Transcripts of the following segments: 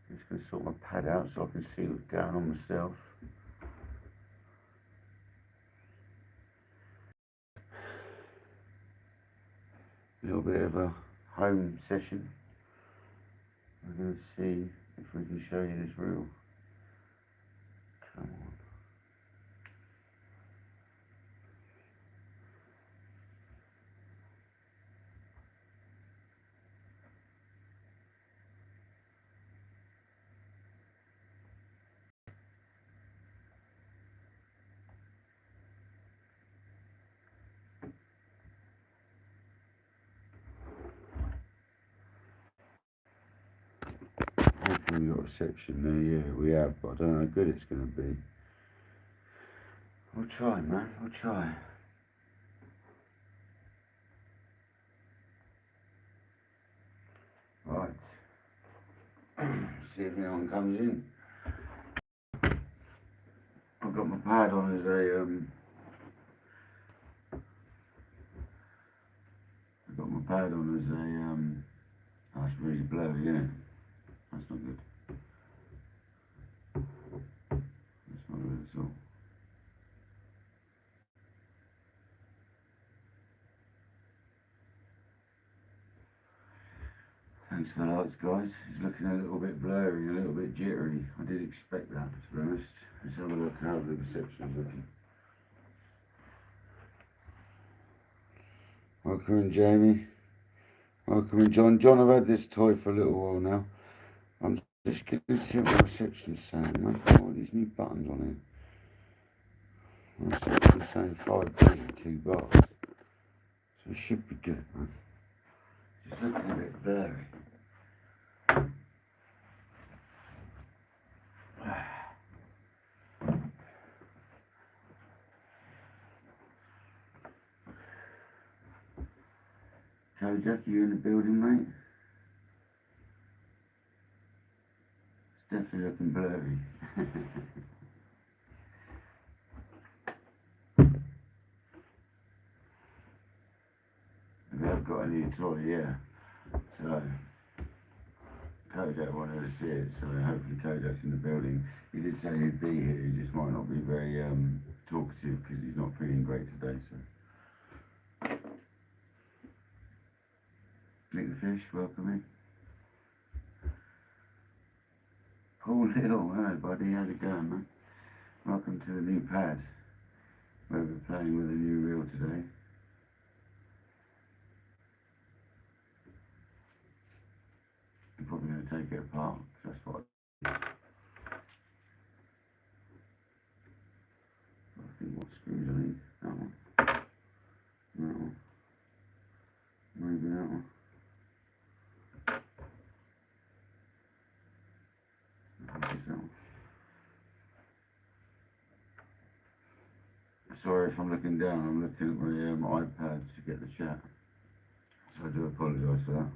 I'm just going to sort my pad out so I can see what's going on myself. A little bit of a home session. We're going to see if we can show you this reel. Come on. Hopefully we've got reception there, yeah, we have, but I don't know how good it's going to be. We'll try, man, we'll try. Right. See if anyone comes in. I've got my pad on as a, oh, it's really blurry, isn't it? That's not good. That's not good at all. Thanks for the lights, guys. It's looking a little bit blurry, a little bit jittery. I did expect that, to be honest. Let's have a look how the reception's looking. Welcome in, Jamie. Welcome in, John. John, I've had this toy for a little while now. I'm just going to see what my reception's saying, man. All these new buttons on here. My reception's saying 5G, 2 bars. So it should be good, man. It's looking a bit blurry. Kojak, you in the building, mate? It's definitely looking blurry. We have got a new toy, yeah. So, Kojak wanted to see it, so hopefully Kojak's in the building. He did say he'd be here, he just might not be very talkative because he's not feeling great today, so. Flick the fish, welcome in. Paul Hill, hello buddy, how's it going, man? Welcome to the new pad, where we're playing with a new reel today. I'm probably going to take it apart, because that's what I think what screws I need. That one. That one. Maybe that one. Sorry if I'm looking down, I'm looking at my iPad to get the chat. So I do apologise for that.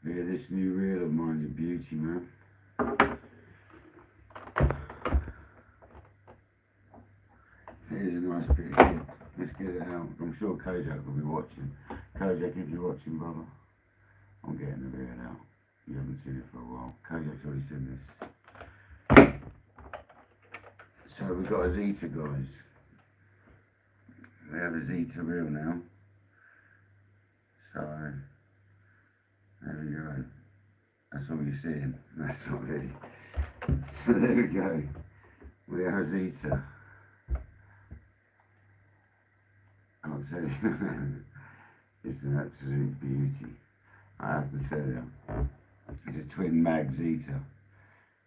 Yeah, this new reel of mine is a beauty, man. Here's a nice bit here. Let's get it out. I'm sure Kojak will be watching. Kojak, if you're watching, brother, I'm getting the reel out. You haven't seen it for a while. Kojak's already seen this. So we've got a Zzeta, guys. We have a Zzeta reel now. So, there we go. That's all you're seeing. That's not really. So there we go. We have a Zzeta. I'll tell you, it's an absolute beauty. I have to tell you, it's a twin mag Zzeta,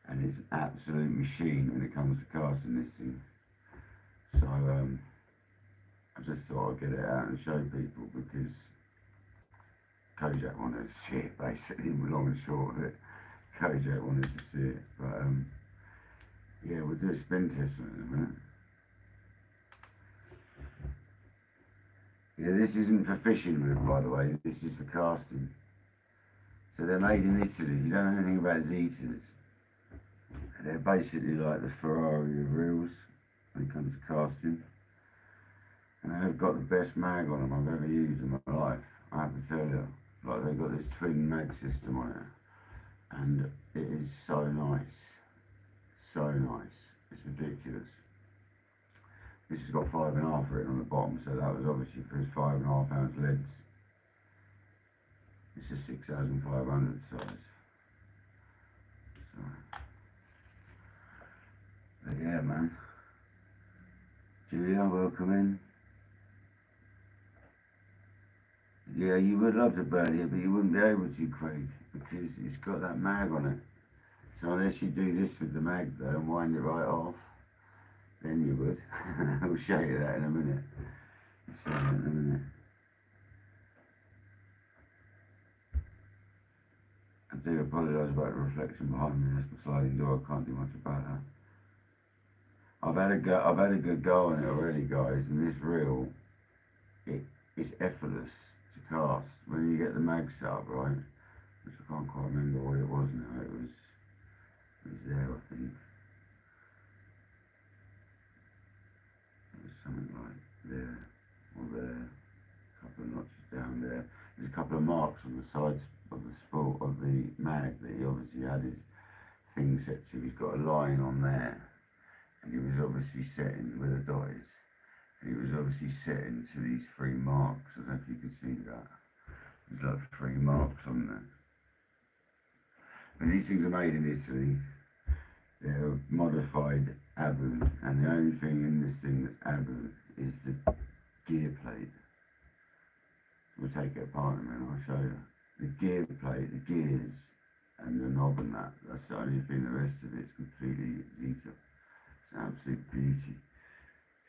and it's an absolute machine when it comes to casting this thing. So I just thought I'd get it out and show people because Kojak wanted to see it, basically, long and short of it. Kojak wanted to see it, but yeah, we'll do a spin test on it in a minute. Yeah, this isn't for fishing, by the way, this is for casting. So they're made in Italy. You don't know anything about Zzetas. They're basically like the Ferrari of reels when it comes to casting. And they've got the best mag on them I've ever used in my life. I have to tell you. Like, they've got this twin mag system on it. And it is so nice. So nice. It's ridiculous. This has got 5.5 written on the bottom, so that was obviously for his 5.5 ounce leads. It's a 6,500 size. So, but yeah, man. Julia, welcome in. Yeah, you would love to burn it, but you wouldn't be able to, Craig, because it's got that mag on it. So unless you do this with the mag though and wind it right off, then you would. I'll show you that in a minute. I'll show you that in a minute. I do apologise about the reflection behind me. That's my sliding door. I can't do much about that. I've had a good go on it already, guys, and this reel, it's effortless to cast when you get the mag set up, right? Which I can't quite remember what it was now. It was there, I think. It was something like there or there. A couple of notches down there. There's a couple of marks on the sides of the spool of the mag that he obviously had his thing set to. He's got a line on there, and he was obviously setting where the dot is. And he was obviously setting to these 3 marks. I don't know if you can see that. There's like 3 marks on there. And these things are made in Italy. They're modified Abu, and the only thing in this thing that's Abu is the gear plate. We'll take it apart in a minute, I'll show you. The gear plate, the gears, and the knob and that's the only thing. The rest of it's completely Zzeta. It's an absolute beauty.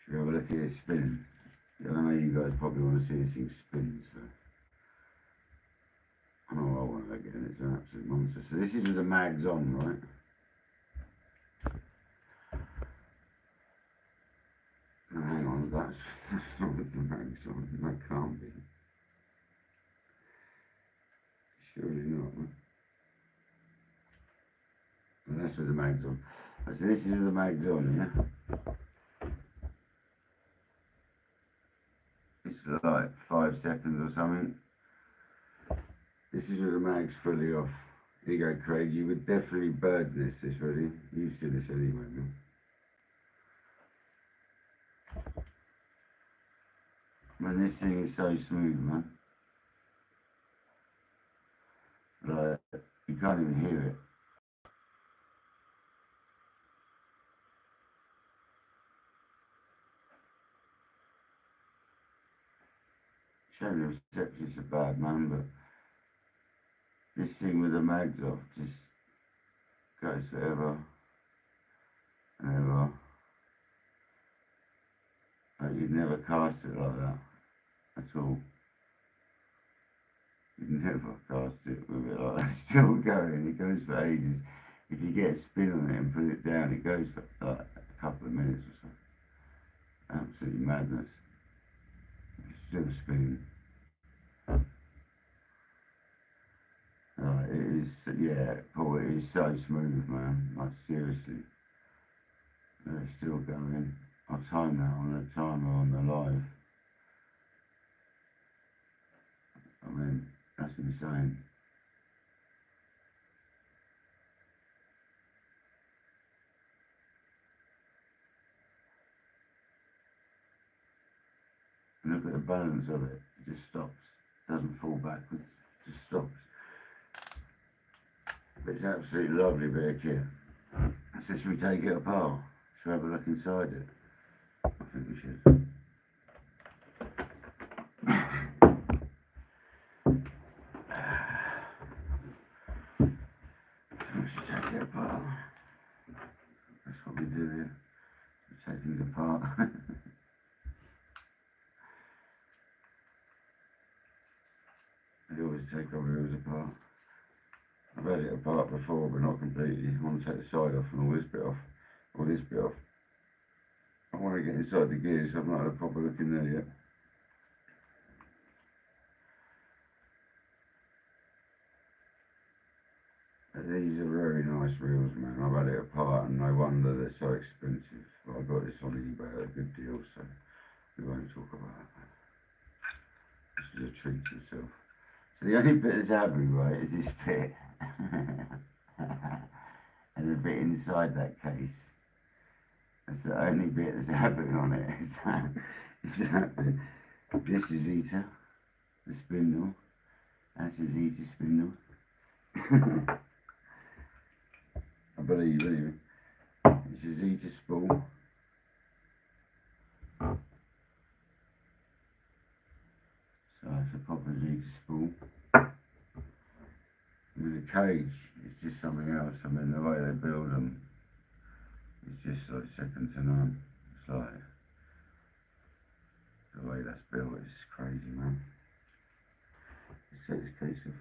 Should we have a look at it spinning? I know you guys probably want to see this thing spin, so I know I want to look at it. It's an absolute monster. So this is with the mags on, right? Oh, hang on, that's not with the mags on. That can't be. Surely not, huh? Well, that's with the mags on. So this is with the mags on, yeah? It's like 5 seconds or something. This is with the mags fully off. Here you go, Craig. You would definitely bird this ready. You've seen this anyway, man. Man, this thing is so smooth, man. Like, you can't even hear it. Shame the reception's so bad, man, but this thing with the mags off just goes forever and ever. Like, you'd never cast it like that at all. You'd never cast it with it like that. It's still going. It goes for ages. If you get a spin on it and put it down, it goes for like a couple of minutes or so. Absolutely madness. It's still spinning. It is, yeah, Paul, it is so smooth, man. Like, seriously. They're still going. I'll time that on the timer on the live. I mean, that's insane. And look at the balance of it. It just stops. Doesn't fall backwards. Just stops. But it's absolutely lovely bit of kit. So should we take it apart? Should we have a look inside it? I think we should. We should take it apart. That's what we do here. We're taking it apart. I always take our wheels apart. I've had it apart before, but not completely. I want to take the side off and all this bit off. All this bit off. I want to get inside the gears, so I've not had a proper look in there yet. But these are very nice reels, man. I've had it apart and no wonder they're so expensive. But I got this on eBay at a good deal, so We won't talk about that. This is a treat to yourself. So the only bit that's happy, right, is this bit. And the bit inside that case. That's the only bit that's happening on it. Is that bit. This is Zzeta, the spindle. That's a Zzeta spindle. I believe, anyway. It's a Zzeta spool. So it's a proper Zzeta spool. I mean, the cage is just something else. I mean, the way they build them is just like second to none. It's like, the way that's built is crazy, man. Let's take this case off.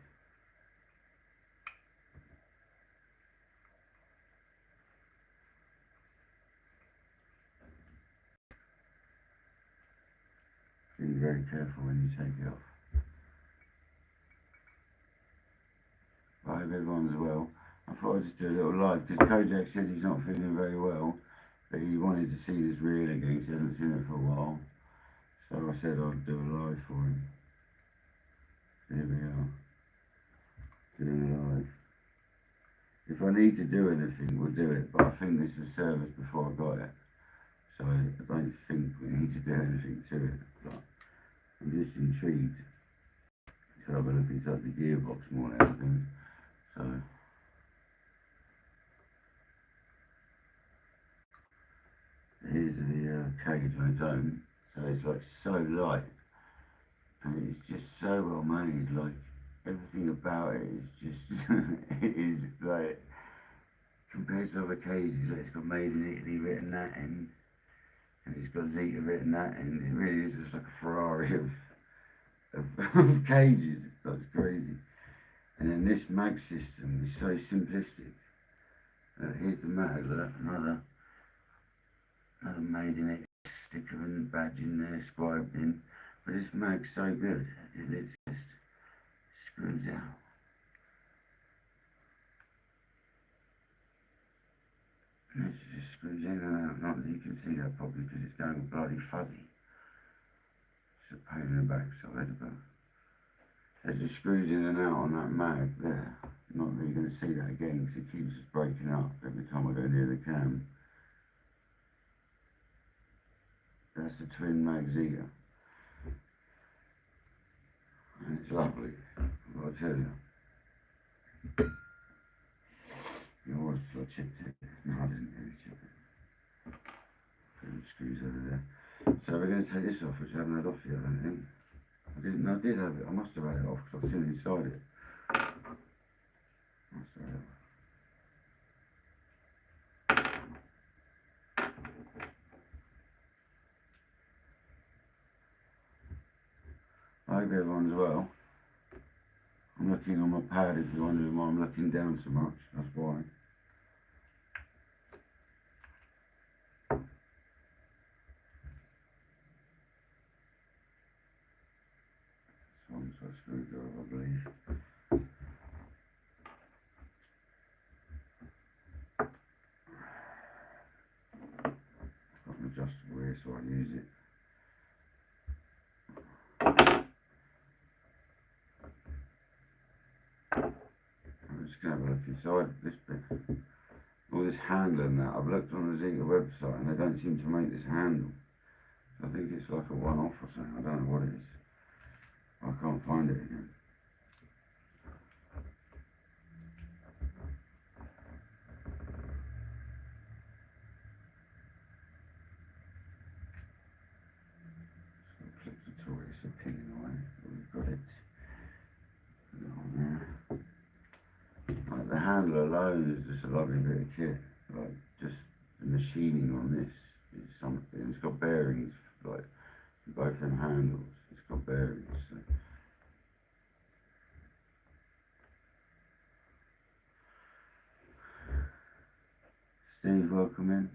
Be very careful when you take it off. I hope everyone's well. I thought I'd just do a little live because Kojak said he's not feeling very well, but he wanted to see this reel again because he hasn't seen it for a while. So I said I'd do a live for him. Here we are. Doing a live. If I need to do anything, we'll do it, but I think this was serviced before I got it. So I don't think we need to do anything to it. But I'm just intrigued to have a look inside the gearbox more than anything. So here's the cage on its own. So it's like so light, and it's just so well made. Like everything about it is just it is like compared to other cages. Like it's got "Made in Italy" written that end, and it's got Zzeta written that end. It really is just like a Ferrari of cages. That's crazy. And then this mag system is so simplistic. Here's the mag, look, another "Made in Italy" sticker and badge in there, scribed in. But this mag's so good, it just screws out. And it just screws in and out. Not that you can see that probably because it's going bloody fuzzy. It's a pain in the backside, but it just screws in and out on that mag there. Not that you're going to see that again because it keeps breaking up every time I go near the cam. That's the twin mag Zzeta. And it's lovely, I'll tell you. You always checked it. No, I didn't really check it. Put the screws over there. So we're going to take this off, which I haven't had off yet, I don't think. I did have it. I must have had it off because I've seen it inside it. Must have had it off. I hope everyone's well. I'm looking on my pad if you're wondering why I'm looking down so much. That's why. This one's a screwdriver, I believe. Got an adjustable here so I use it. I'm just going to have a look inside this bit. All this handle and that. I've looked on the Zzeta website and they don't seem to make this handle. So I think it's like a one-off or something. I don't know what it is. I can't find it again. Click the toy, it's a pin in the way. We've got it. Put it on there. Like the handle alone is just a lovely bit of kit. Like just the machining on this is something. It's got bearings, like both them handles. It's got bearings. So. Steve, welcome in.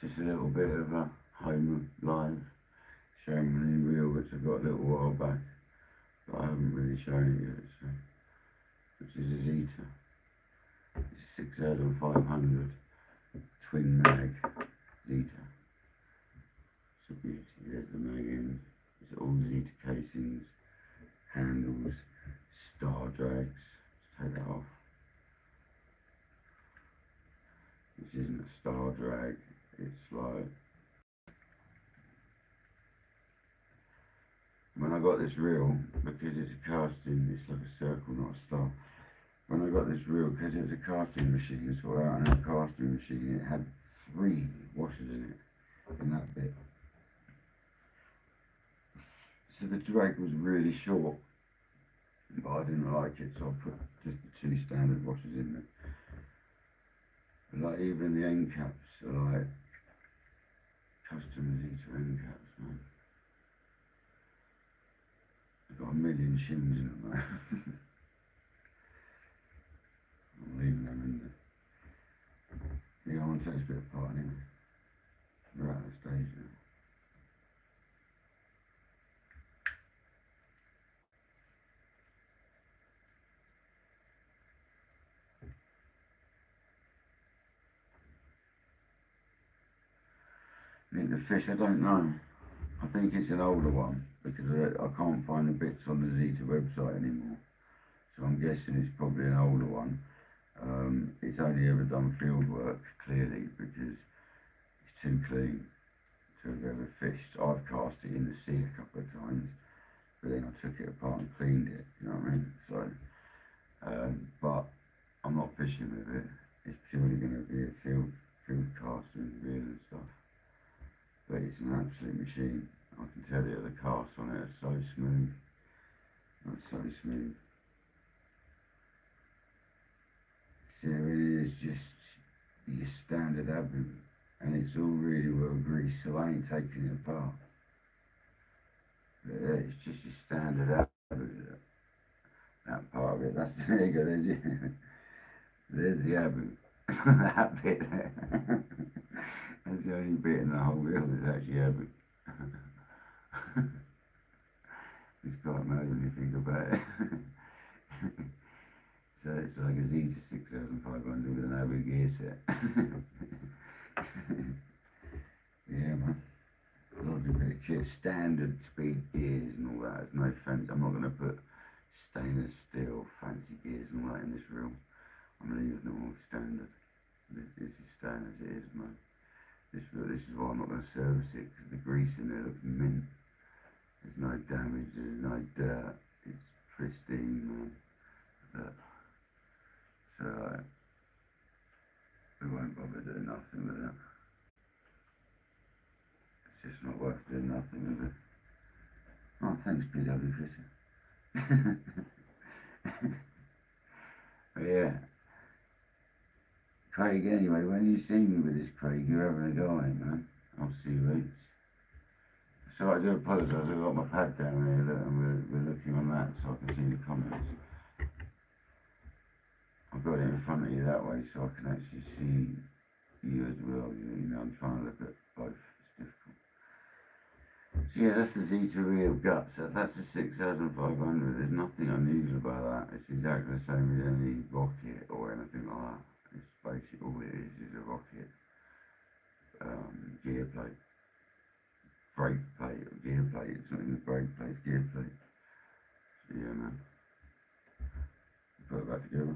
It's just a little bit of a home live showing the new reel which I got a little while back, but I haven't really shown it yet. So, which is a Zzeta. It's 6500 twin mag Zzeta. It's a beauty. There's the mag end. It's all Zzeta casings, handles, star drags. Let's take that off. This isn't a star drag. It's like, when I got this reel, because it's a casting, it's like a circle, not a star. When I got this reel, because it's a casting machine, so out on that casting machine, it had 3 washers in it, in that bit. So the drag was really short, but I didn't like it, so I put just the 2 standard washers in there. But like even the end caps are like custom Zzeta end caps, man. They've got a million shims in them, man. I'm leaving them in there. Yeah, I want to take this bit apart anyway. We're at the stage now. The fish, I don't know. I think it's an older one because I can't find the bits on the Zzeta website anymore. So I'm guessing it's probably an older one. It's only ever done field work, clearly, because it's too clean to have ever fished. I've cast it in the sea a couple of times, but then I took it apart and cleaned it, you know what I mean? So, but I'm not fishing with it. It's purely going to be a field cast and reel and stuff. But it's an absolute machine. I can tell you the casts on it are so smooth. It's so smooth. So it is just your standard abu, and it's all really well greased, so I ain't taking it apart. But yeah, it's just your standard abu. That part of it, there you go, there's the abu. That bit there. That's the only bit in the whole reel that's actually abu. It's quite mad when you think about it. So it's like a Zzeta 6500 with an abu gear set. Yeah, man. Lovely bit of kit. Standard speed gears and all that. There's no fancy. I'm not going to put stainless steel fancy gears and all that in this reel. I'm leaving them all standard. This is staying as it is, man. This is why I'm not going to service it, because the grease in there looks mint. There's no damage, there's no dirt. It's pristine, man. So we won't bother doing nothing with it. It's just not worth doing nothing with it. Oh, thanks, PW Fisher. But yeah. Craig, anyway, when you see me with this Craig, you're having a go on it, man. I'll see you later. So I do apologise, I've got my pad down here, and we're looking on that so I can see the comments. I've got it in front of you that way so I can actually see you as well. You know, I'm trying to look at both. It's difficult. So yeah, that's the Zzeta reel guts. That's a 6500. There's nothing unusual about that. It's exactly the same as any rocket or anything like that. It's basically all it is a rocket. Gear plate. Brake plate or gear plate. It's not even a brake plate, it's gear plate. So yeah, man. Put it back together.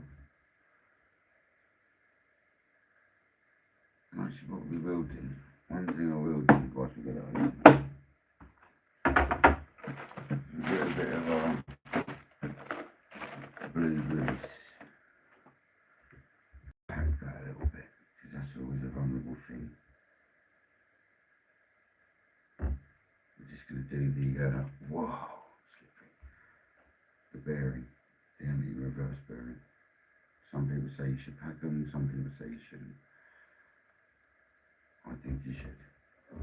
And actually what we will do, one thing I will do whilst we get it open, get a bit of blue grease. Pack that a little bit, because that's always a vulnerable thing. We're just going to do the, whoa, slippery. The bearing, the anti-reverse bearing. Some people say you should pack them, some people say you shouldn't. I think you should. So,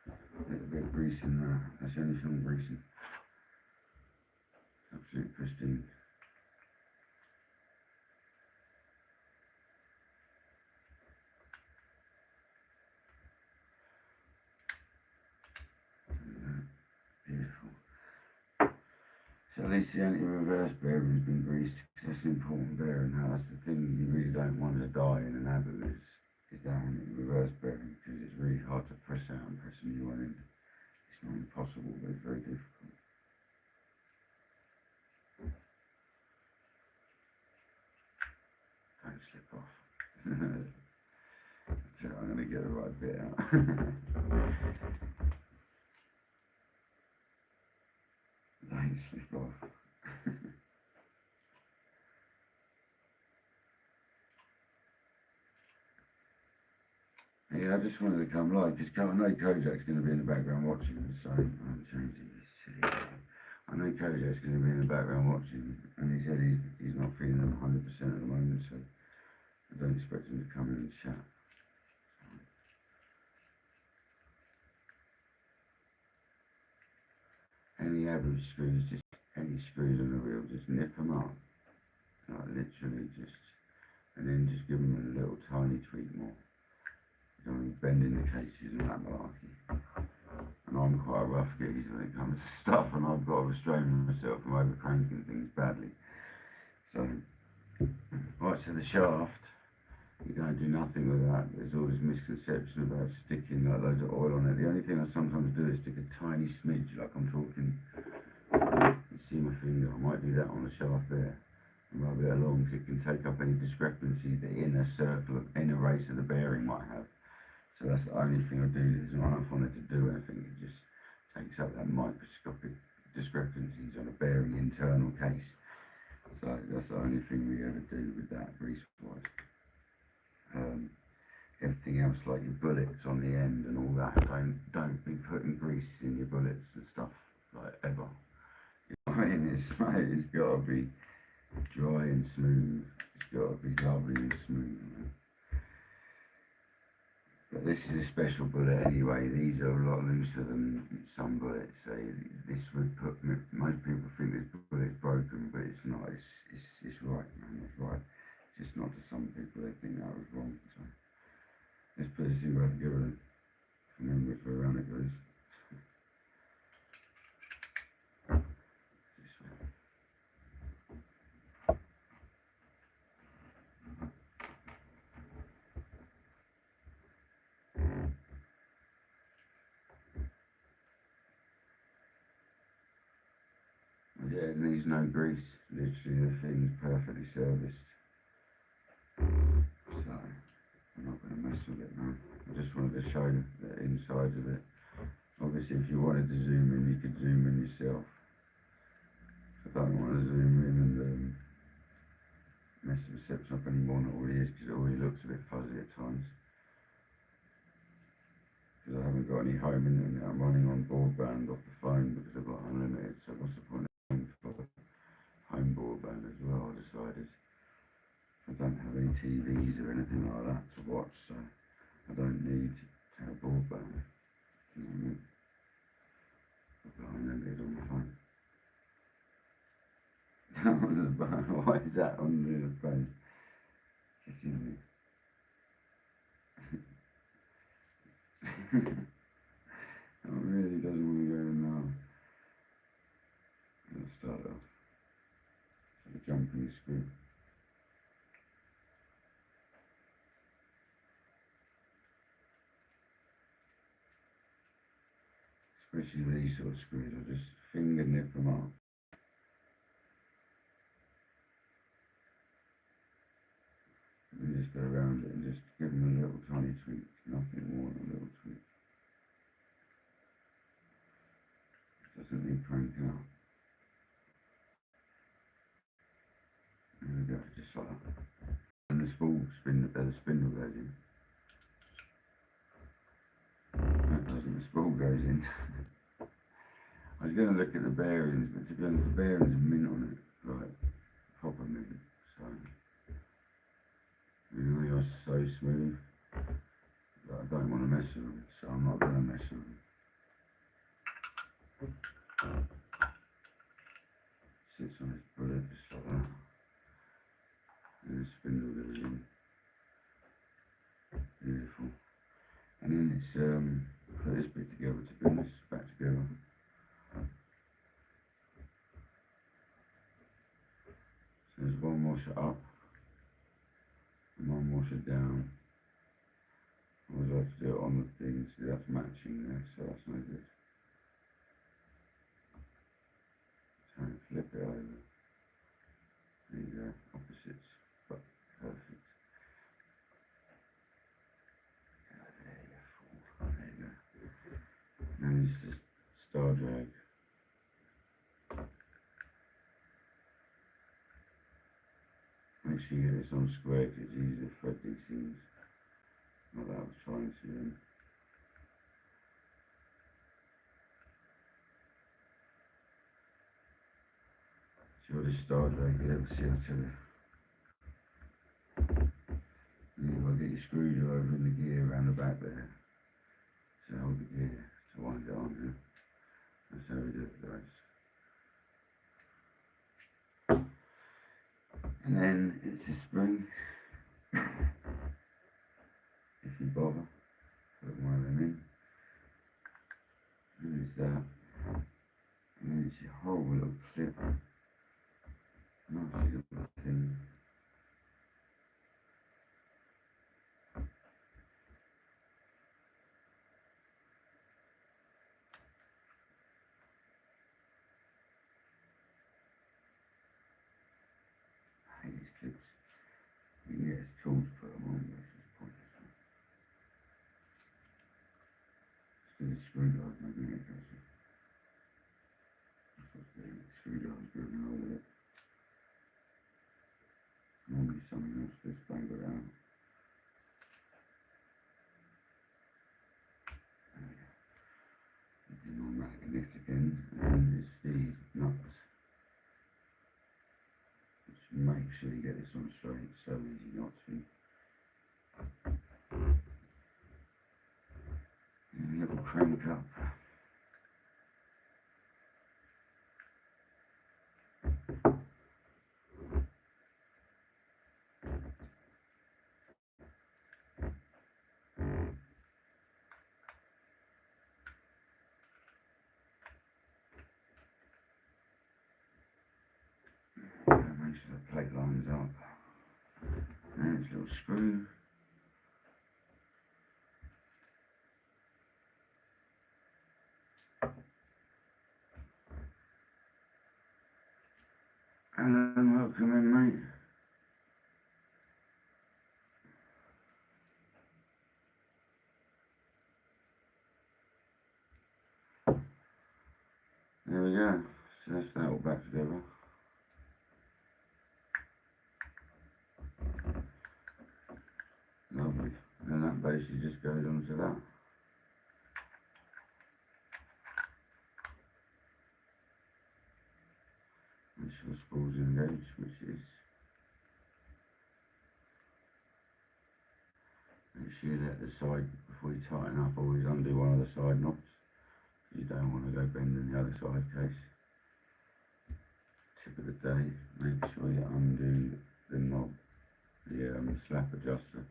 a little bit of grease in there. That's the only thing greasing. Absolutely pristine. Beautiful. So at least the anti-reverse bearing has been greased, because that's an important bearing. Now that's the thing you really don't want to die in an abu is is that one in reverse bearing, because it's really hard to press out and press a new one in. It's not impossible, but it's very difficult. Don't slip off. That's it, I'm going to get the right bit out. Don't slip off. Yeah, I just wanted to come live, because I know Kojak's going to be in the background watching, so I'm changing this silly video. I know Kojak's going to be in the background watching, and he said he's not feeling 100% at the moment, so I don't expect him to come in and chat. Any average screws, just any screws on the wheel, just nip them up, like literally just, and then just give them a little tiny tweak more. You know, bending the cases and that malarkey. And I'm quite a rough geezer when it comes to stuff, and I've got to restrain myself from over cranking things badly. So, right, so the shaft, you don't do nothing with that. There's all this misconception about sticking like loads of oil on it. The only thing I sometimes do is stick a tiny smidge, like I'm talking, you see my finger, I might do that on the shaft there, and rub it along so it can take up any discrepancies the inner circle, inner race of the bearing might have. So that's the only thing I do. There's not enough on it to do anything. It just takes up that microscopic discrepancies on a bearing internal case. So that's the only thing we ever do with that grease-wise. Everything else, like your bullets on the end and all that, don't be putting grease in your bullets and stuff, like ever. You know what I mean? It's got to be dry and smooth. It's got to be lovely and smooth. You know? But this is a special bullet anyway. These are a lot looser than some bullets. So this would put, most people think this bullet's broken, but it's not. It's right, man. It's right. It's just not to some people. They think that was wrong. So let's put this in right together and remember which way around it goes. This way. Yeah, it needs no grease. Literally, the thing's perfectly serviced. So, I'm not going to mess with it now. I just wanted to show the inside of it. Obviously, if you wanted to zoom in, you could zoom in yourself. I don't want to zoom in and mess the reception up any more than it already is, because it already looks a bit fuzzy at times. Because I haven't got any home internet. I'm running on broadband off the phone because I've got unlimited, so what's the point of paying for home broadband as well, I decided. I don't have any TVs or anything like that to watch, so I don't need to have broadband. You know what I mean? I've got unlimited on my phone. Why is that on the phone? Kissing me. It really doesn't want to go in now. I'm going to start off. So the jumping screw. Especially with these sort of screws, I just finger nip them up. And just go around it and just give them a little tiny tweak, nothing more than a little tweak. Doesn't need cranking out. There we go, just like that. And the spindle goes in. That doesn't, the spool goes in. I was going to look at the bearings, but to be honest, the bearings are mint on it, like proper mint. So, they are so smooth that I don't want to mess with them, so I'm not going to mess with them. Sits on this bullet just like that, and the spindle goes in. Beautiful. And then it's put this bit together to bring this back together. So there's one washer up and one washer down. on the thing, so that's matching there, so that's no good. So flip it over. There you go, opposites, but perfect. There you go. Now it's just star drag. Make sure you get this on square because it's easy to thread these things. Not that I was trying to then. See what this star drag here, see I'll tell you. You've got to get your screwdriver in the gear around the back there. So hold the gear to wind it on, yeah? That's how we do it, guys. And then it's a spring. If you bother, put one of them in. And it's that. And then it's your whole little clip. Nice little thing. I hate these clips. You can get a tool to put them on, but it's just pointless. It's because the screwdriver's making it closer. That's what's the screwdriver's going all of it. Normally something else just bang around. You can on that connect again, and it's the nuts. Just make sure you get this on straight, it's so easy not to. And a little crank up. Make sure the plate lines up. And it's a little screw. Alan, welcome in, mate. There we go. So that's that all back together. Lovely. And that basically just goes onto that. Make sure the spool's engaged, which is. Make sure you let the side, before you tighten up, always undo one of the side knobs. You don't want to go bending the other side case. Tip of the day, make sure you undo the knob, the slap adjuster.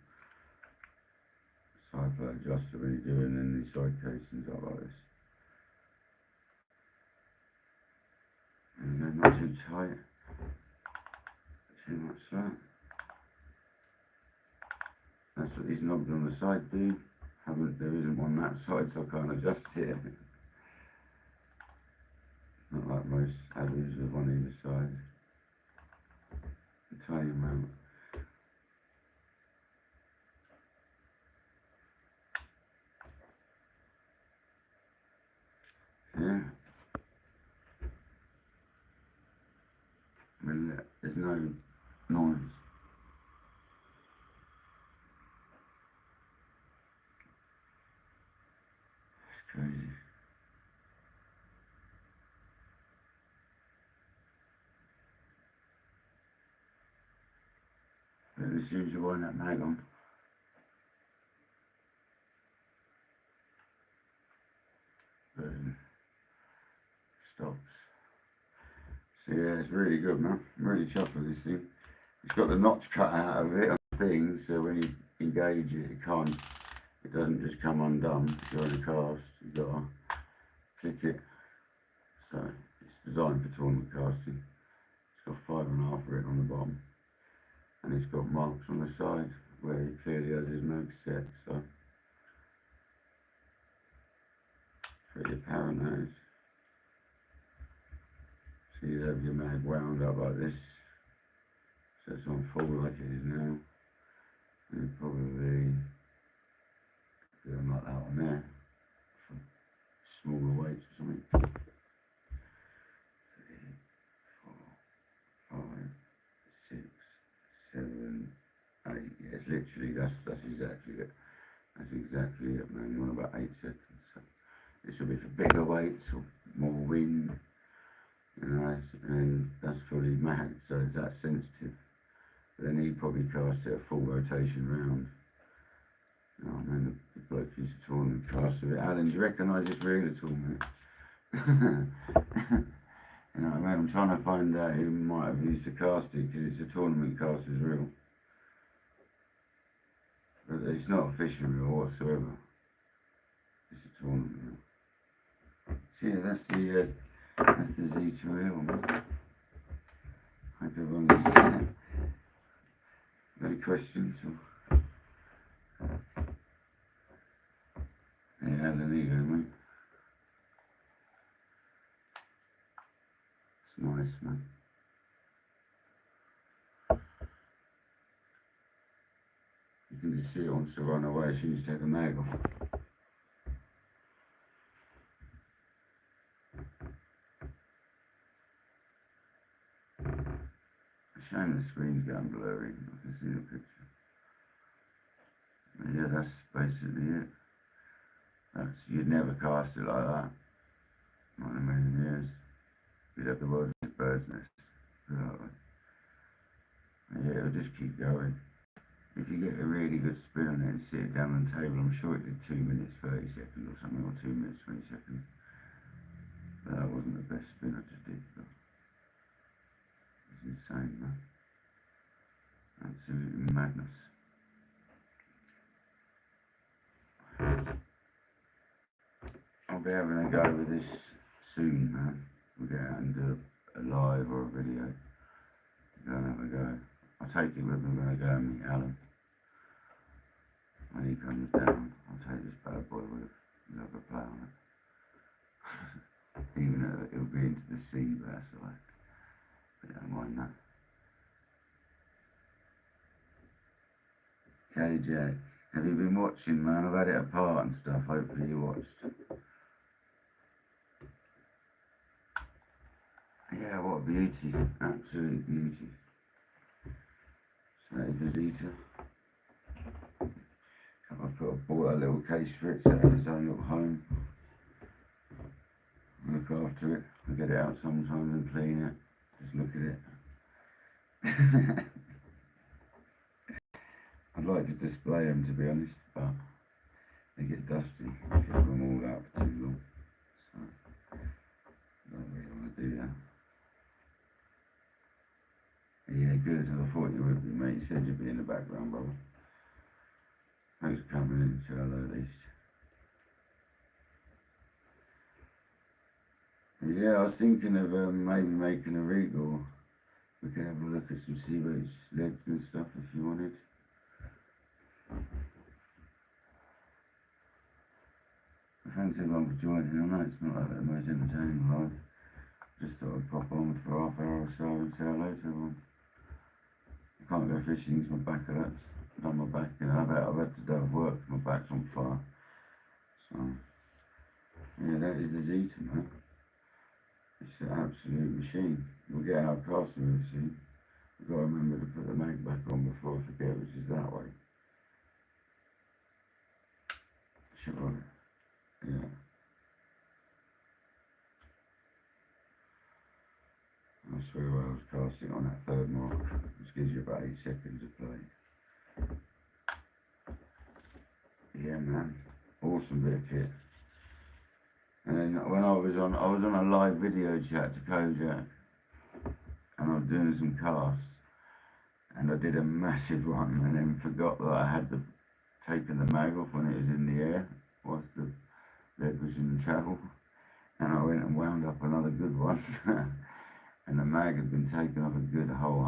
Side plate adjuster when you're doing, and the side casings up like this. And then not too tight, too much slack. That's what these knobs on the side do. There isn't one that side, so I can't adjust it. Not like most others with one either side. A tiny amount. Yeah. I mean, there's no noise. It's crazy. But as soon as you wind that mag on, boom, stops. So yeah, it's really good, man. I'm really chuffed with this thing. It's got the notch cut out of it on the thing, so when you engage it, it doesn't just come undone. If you're in a cast, you've got to click it. So it's designed for tournament casting. It's got 5.5 written on the bottom, and it's got marks on the side where he clearly has his mag set. So pretty apparent, that is. So you'd have your mag wound up like this, so it's on full like it is now. And probably do them like that on there for smaller weights or something. 3, 4, 5, 6, 7, 8. Yeah, it's literally that's exactly it. That's exactly it, man. You want about 8 seconds. So this will be for bigger weights or more wind, you know, and that's fully mag, so it's that sensitive. But then he'd probably cast it a full rotation round. You know what I mean? The bloke used to tournament cast with it. Alan, do you recognise this reel at all, mate? You know what I mean? I'm trying to find out who might have used to cast it, because it's a tournament caster's reel. But it's not a fishing reel whatsoever. It's a tournament reel. So yeah, that's the Zzeta reel, man. Hope everyone's seen it. Any questions? Or... Yeah, Alan, there you go, mate. It's nice, man. You can just see it wants to run away as soon as you take the mag off. Shame the screen's getting blurry. I can see the picture. But yeah, that's basically it. You'd never cast it like that. Not in a million years. You'd have the world's bird's nest. Put it that way. And yeah, it'll just keep going. If you get a really good spin on it and sit it down on the table, I'm sure it did 2 minutes 30 seconds or something, or 2 minutes 20 seconds. But that wasn't the best spin I just did. But it's insane, man. Absolutely madness. I'll be having a go with this soon, man. We'll get out and do a live or a video. Go and have a go. I'll take it with me when I go and meet Alan. When he comes down, I'll take this bad boy with. We'll have a play on it. Even though it'll be into the sea, but that's alright. But I don't mind that. Kojak, have you been watching, man? I've had it apart and stuff. Hopefully you watched. Yeah, what a beauty. Absolute beauty. So that is the Zzeta. I bought a little case for it, set in its own little home. Look after it. I get it out sometimes and clean it. Just look at it. I'd like to display them, to be honest, but they get dusty. I keep them all out for too long. So I don't really want to do that. Yeah, good. I thought you would be, mate. You said you'd be in the background, brother. Thanks for coming in, say hello at least. Yeah, I was thinking of maybe making a rig, or we could have a look at some seabirds' legs and stuff if you wanted. Thanks everyone for joining. I know it's not like the most entertaining live. Just thought I'd pop on for half an hour or so and say hello to everyone. I can't go fishing because my back hurts. I've done my back, you know, I've had to do work, my back's on fire. So, yeah, that is the Zzeta, man. It's an absolute machine. We'll get our casting with soon. We've got to remember to put the mag back on before I forget, which is that way. Sure. Yeah. I swear I was casting on that third mark, which gives you about 8 seconds of play. Yeah, man, awesome bit of kit. And then when I was on a live video chat to Kojak, and I was doing some casts, and I did a massive one, and then forgot that I had taken the mag off when it was in the air, whilst the leg was in the travel, and I went and wound up another good one. And the mag had been taken off a good whole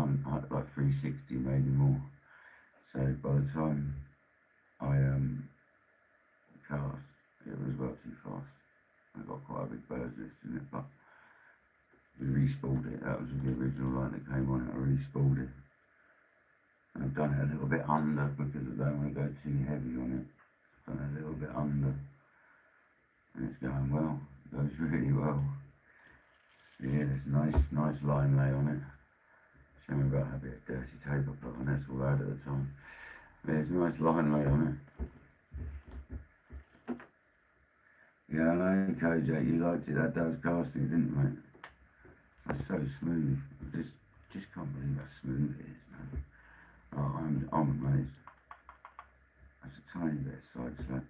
like 360, maybe more. So by the time I cast, it was well too fast. I've got quite a big birds nest in it, but we re-spooled it. That was the original line that came on it. I re-spooled it. And I've done it a little bit under because I don't want to go too heavy on it. I've done it a little bit under. And it's going well. It goes really well. So yeah, there's nice line lay on it. Shame about a bit of dirty tape I put on, that's all I had at the time. There's a nice line lay on it. Yeah, I know, Kojak, you liked it, that does casting, didn't you, mate? That's so smooth. I just can't believe how smooth it is, man. Oh, I'm amazed. That's a tiny bit of side slack.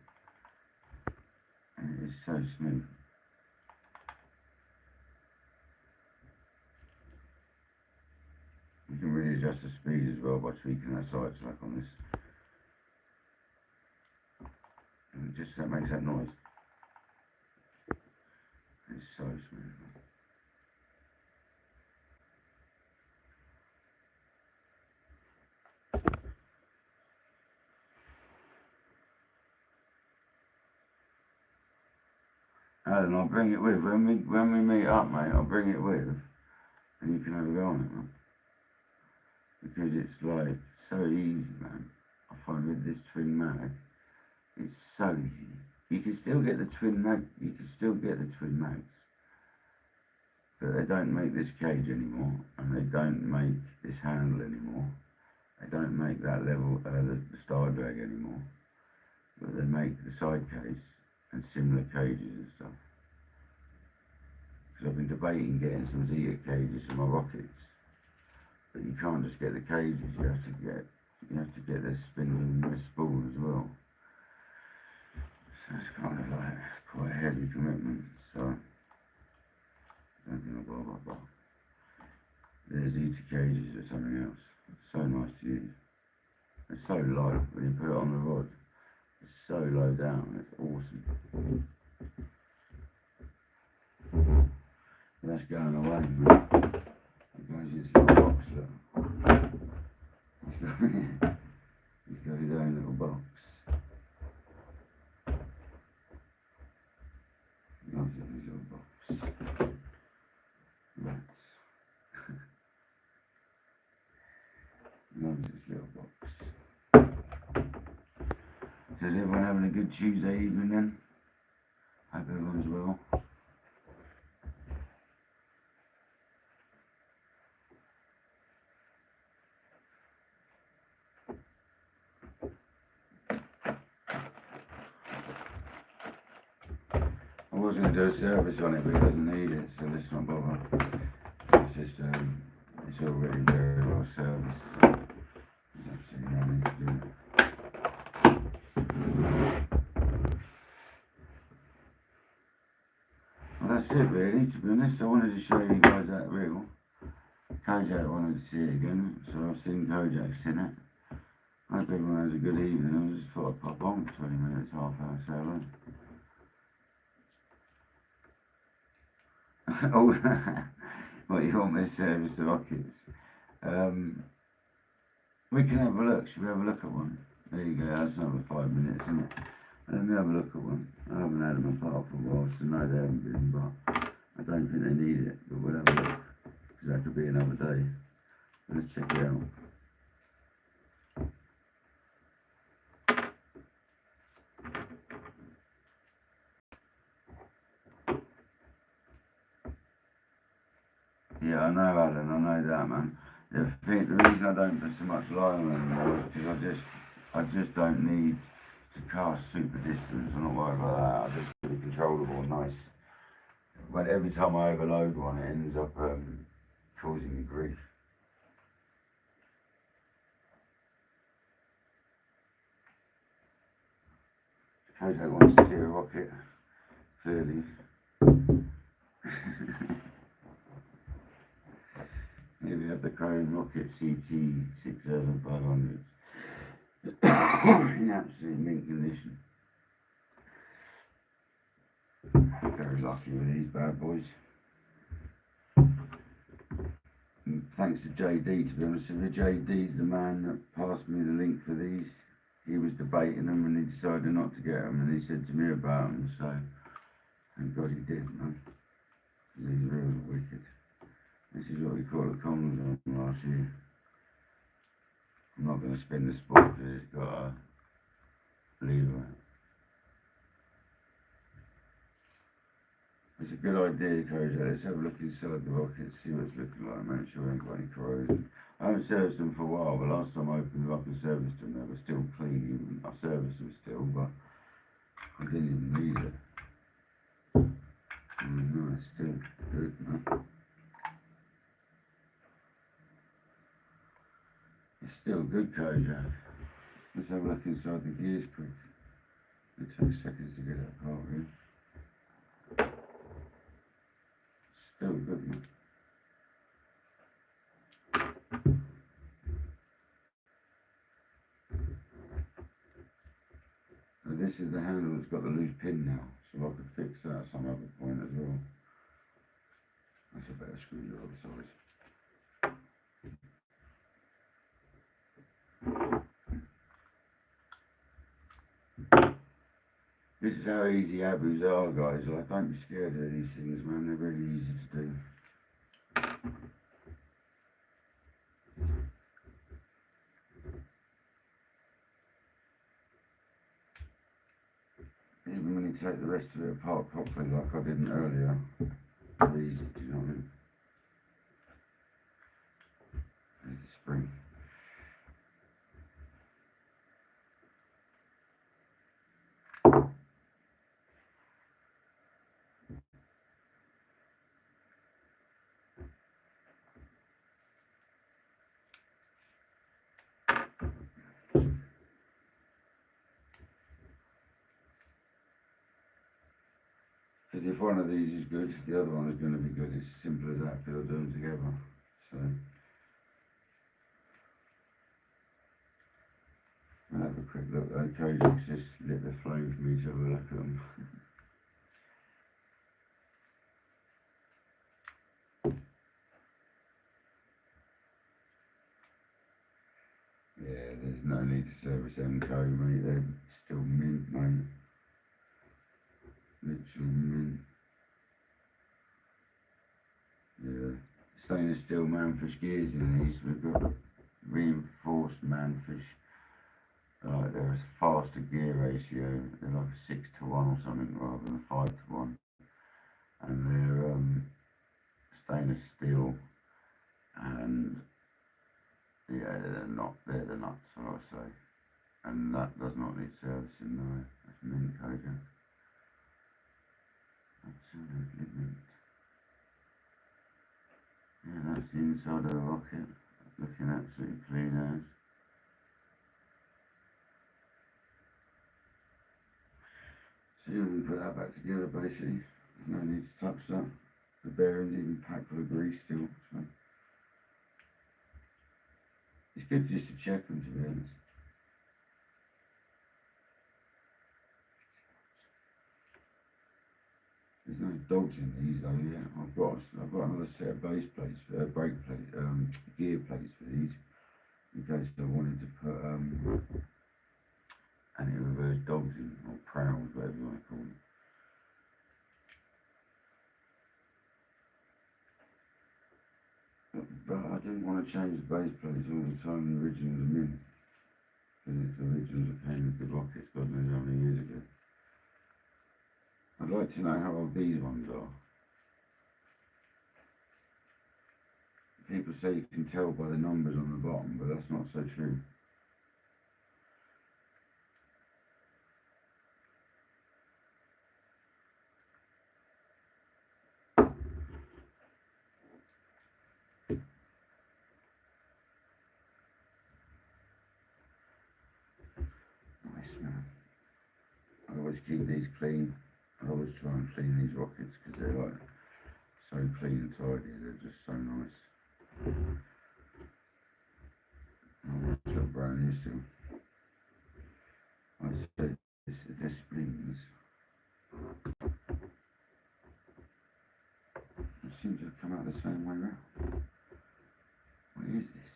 And it is so smooth. You can really adjust the speed as well by tweaking that side slack on this. And it just that makes that noise. It's so smooth. Alan, I'll bring it with. When we meet up, mate, I'll bring it with. And you can have a go on it, man. Because it's like so easy, man. I find with this twin mag, it's so easy. You can still get the twin mags, but they don't make this cage anymore, and they don't make this handle anymore. They don't make that level, the star drag anymore, but they make the side case and similar cages and stuff. Because I've been debating getting some Zzeta cages for my rockets. But you can't just get the cages, you have to get the spindle and the spool as well. So it's kind of like quite a heavy commitment. So I don't think I'll bother about. There's Zzeta cages or something else. It's so nice to use. It's so light when you put it on the rod. It's so low down, it's awesome. But that's going away, man. It goes in this little box, look. He's got his own little box. He loves it in his little box. Rats. He loves his little box. So is everyone having a good Tuesday evening then? Hope everyone's well. I was going to do a service on it, but it doesn't need it, so let's not bother. It's just, it's already very well serviced, so there's absolutely no need to do it. Well, that's it really, to be honest. I wanted to show you guys that reel. Kojak wanted to see it again, so I've seen Kojak's in it. I hope everyone has a good evening. I just thought I'd pop on for 20 minutes, half hour, say hello. Oh, what you want me to service the rockets? We can have a look. Should we have a look at one? There you go. That's another 5 minutes, isn't it? Let me have a look at one. I haven't had them apart for a while, so no, they haven't been, but I don't think they need it. But we'll have a look, because that could be another day. Let's check it out. Yeah, I know, Alan, I know that, man. The reason I don't put so much line on anymore is because I just don't need to cast super distance. I'm not worried about that. I just do it controllable and nice. But every time I overload one, it ends up causing me grief. Kojak wants to see a rocket, clearly. Here we have the Chrome Rocket CT 6500 in absolute mint condition. Very lucky with these bad boys. And thanks to JD, to be honest with you. JD's the man that passed me the link for these. He was debating them and he decided not to get them, and he said to me about them, so Thank God he did, man. These reels are wicked. This is what we call a comms on last year. I'm not going to spin the spot because it's got a lever. It's a good idea, Kojak. Let's have a look inside the rocket, see what it's looking like, make sure we ain't got any corrosion. I haven't serviced them for a while, but last time I opened them up and serviced them, they were still clean. I serviced them still, but I didn't even need it. No, it's still good, man. It's still good, Kojak. Let's have a look inside the gears quick. It takes seconds to get that apart, really. Still good, man. So this is the handle that's got the loose pin now, so I could fix that at some other point as well. That's a better screw the other side. This is how easy abus are, guys. Like, don't be scared of these things, man. They're really easy to do. Even when you take the rest of it apart properly, like I did earlier, they're easy, do you know what I mean? There's the spring. Because if one of these is good, the other one is going to be good. It's as simple as that, they'll do them together. So, I'll have a quick look though. Kojak's just lit the flame for me to have a look at them. Yeah, there's no need to service them, mate. They're still mint, mate. Literally mint. Yeah. Stainless steel manfish gears in these. We've got reinforced manfish. They're a faster gear ratio. They're like a 6-to-1 or something rather than a 5-to-1. And they're stainless steel. And yeah, they're the nuts, I say. And that does not need servicing, no. That's mint, Kojak. Absolutely mint. Yeah, that's the inside of the rocket. Looking absolutely clean as. So you can put that back together basically. There's no need to touch that. The bearings even packed full of grease still. So it's good just to check them, to be honest. There's no dogs in these though yet. I've got another set of base plates, brake plates, gear plates for these, in case I wanted to put any reverse dogs in, or prowls, whatever you want to call them. But I didn't want to change the base plates all the time the originals are in, because it's the originals that came with the rockets, God knows how many years ago. I'd like to know how old these ones are. People say you can tell by the numbers on the bottom, but that's not so true. Nice, man. I always keep these clean. I always try and clean these rockets because they're like so clean and tidy. They're just so nice. Oh, they look brand new still. Like I said, the springs seem to have come out the same way round. What is this?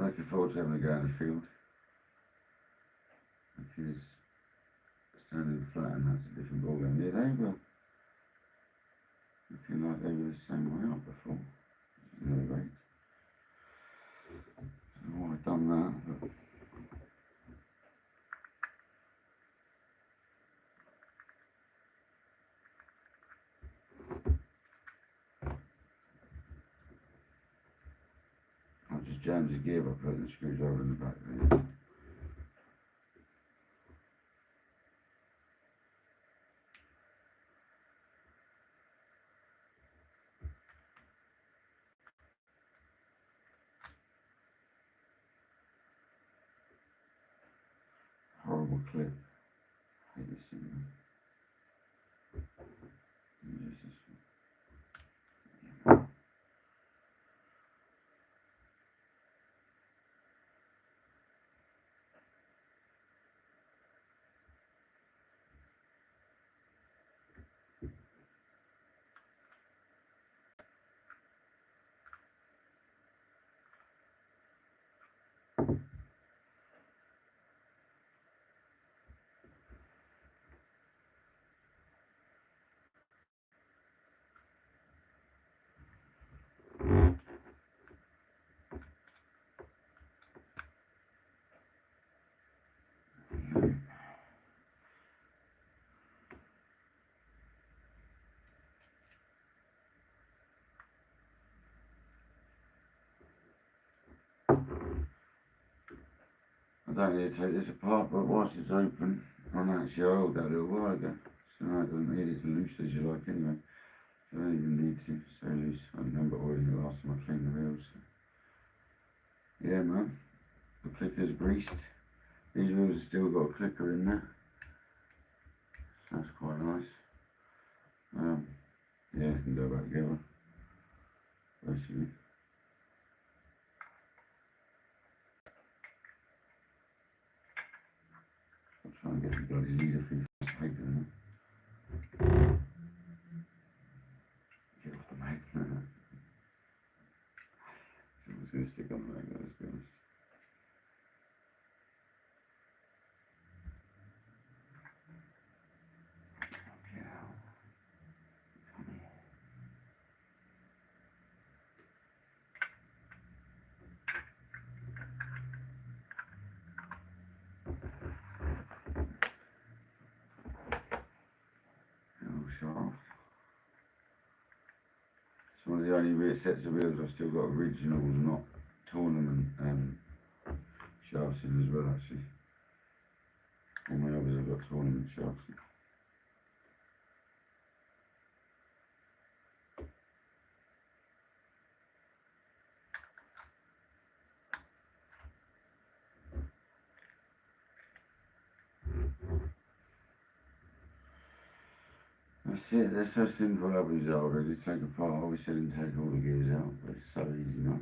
looking forward to having a go in the field, because standing flat and that's a different ballgame. Yeah, they were looking like they were the same way up before, which is never great. So I would have done that, but I just jammed the gear by putting the screwdriver in the back there. Horrible clip. I hate this thing. Use this one. I don't need to take this apart, but whilst it's open, I actually oiled that a little while ago, so now I don't need it as loose as you like anyway. So I don't even need to stay loose. I remember oiling the last time I cleaned the wheels. So. Yeah, man, the clicker's greased. These wheels have still got a clicker in there, so that's quite nice. Yeah, it can go back together, basically. I'll try and get the bloody leader through this paper in there. Get off the mag. Someone's going to stick on the mag, let's be honest. Okay, come here. Oh, shaft. It's one of the only rear sets of wheels I've still got originals, not tournament shafts in as well, actually. All my others have got tournament shafts in. That's it, they're so simple how these are really, take apart. I wish I didn't take all the gears out, but it's so easy now.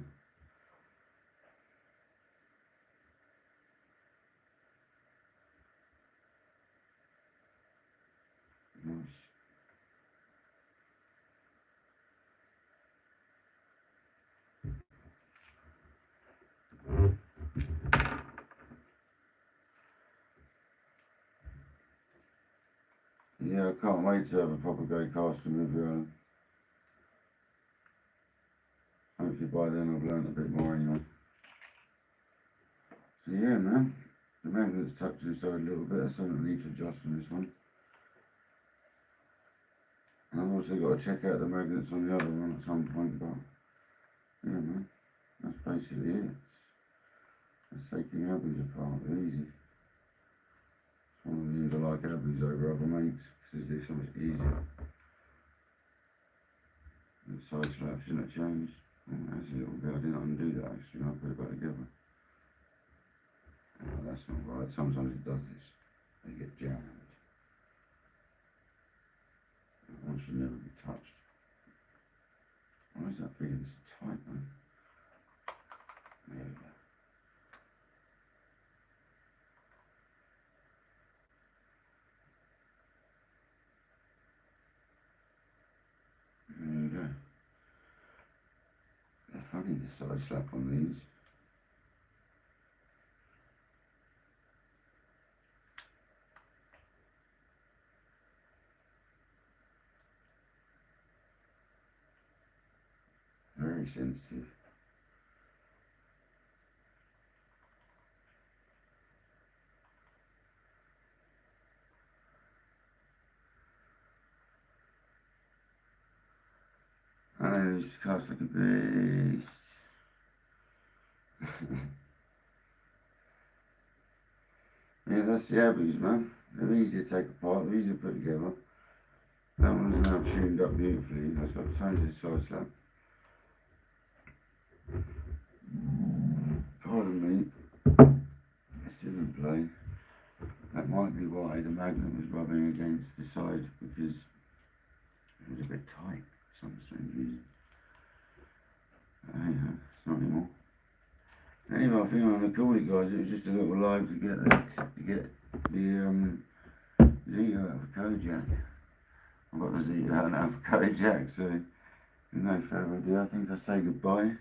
Nice. Yeah, I can't wait to have a proper go casting with you. Hopefully by then I've learned a bit more anyway. So yeah, man, the magnet's tucked inside a little bit, that's something I need to adjust on this one. And I've also got to check out the magnets on the other one at some point, but yeah, man, that's basically it. It's taking Abby's apart, they're easy. It's one of the things I like Abby's over other mates, because they're so much easier. The side slab shouldn't have changed. Oh, that's a little bit, I didn't undo that actually, I put it back together. Oh, that's not right, sometimes it does this, they get jammed. One should never be touched. Why is that feeling so tight, man? There we go. There you go. They're funny, the side slap on these. very sensitive. I know this cast like a beast. Yeah, that's the abbeys, man. They're easy to take apart, they're easy to put together. That one's now tuned up beautifully. I've got to change the side slap. Pardon me. It's still in play. That might be why the magnet was rubbing against the side, because it was a bit tight for some strange reason. Anyhow, it's not anymore. Anyway, I think I'm going to call it, guys. It was just a little live to get the Zzeta out of Kojak. I've got the Zzeta out of Kojak, so with no further ado, I think I'll say goodbye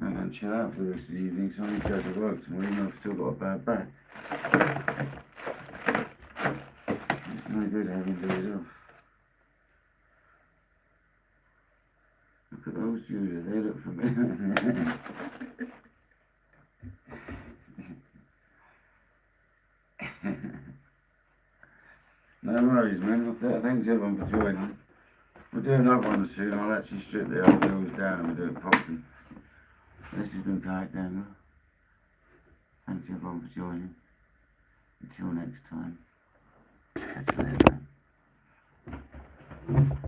and chill out for the rest of the evening. So I need to go to work tomorrow, even though I've still got a bad back. It's no good having days off. Look at those Julia, they look familiar. No worries, man. Thanks everyone for joining. We'll do another one soon. I'll actually strip the old wheels down and we'll do it properly. This has been Kayak Dangler. Thanks everyone for joining. Until next time. Catch you later, man.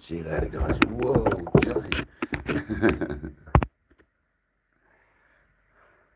See you later, guys. Whoa, Johnny.